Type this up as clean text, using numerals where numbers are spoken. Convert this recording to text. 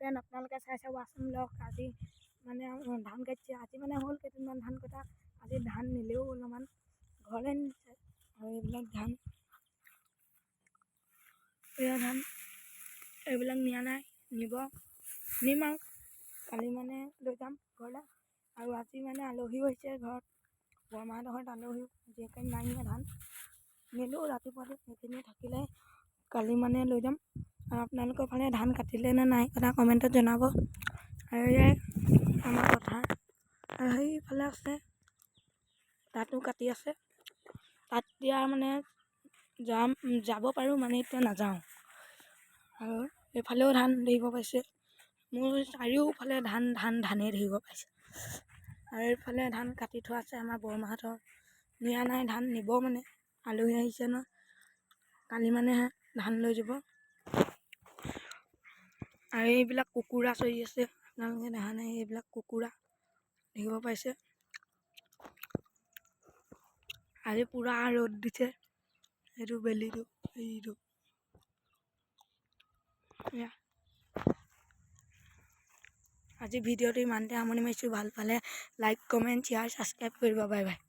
Friend আপোনালোকে চাইছে ৱাচিং ব্লগ। আজি মানে ধান কাটিছে, আজি মানে হ'ল কেইদিনমান ধান কটা। আজি ধান নিলেও অলপমান ঘৰলৈ নিছে। আৰু এইবিলাক ধান এইবিলাক নিয়া নাই, নিম আৰু কালি মানে লৈ যাম ঘৰলৈ। আৰু আজি মানে আলহীও আহিছে ঘৰত, বৰমাহঁতৰ ঘৰত আলহীও। যিহেতু নাই নিয়া ধান নিলেও ৰাতিপুৱাটো সেইখিনি থাকিলে কালি মানে লৈ যাম। আৰু আপোনালোকৰ ফালে ধান কাটিলে নে নাই কথা কমেণ্টত জনাব। আৰু এয়াই আমাৰ পথাৰ, আৰু সেইফালে আছে তাতো কাটি আছে। তাত এতিয়া মানে যাব পাৰোঁ, মানে এতিয়া নাযাওঁ। আৰু এইফালেও ধান দেখিব পাইছে, মোৰ চাৰিওফালে ধানেই দেখিব পাইছে। আৰু এইফালে ধান কাটি থোৱা আছে আমাৰ বৰমাহঁতৰ, নিয়া নাই ধান, নিব মানে আলহী আহিছে ন, কালি মানে ধান লৈ যাব। আৰু এইবিলাক কুকুৰা চৰি আছে, আপোনালোকে দেখা নাই, এইবিলাক কুকুৰা দেখিব পাইছে। আজি পুৰা ৰ'দ দিছে, এইটো বেলিটো এইটো আজি ভিডিঅ'টো ইমানতে সামৰণি মাৰিছোঁ। ভাল পালে লাইক, কমেণ্ট, শ্বেয়াৰ, ছাবস্ক্ৰাইব কৰিব। Bye bye.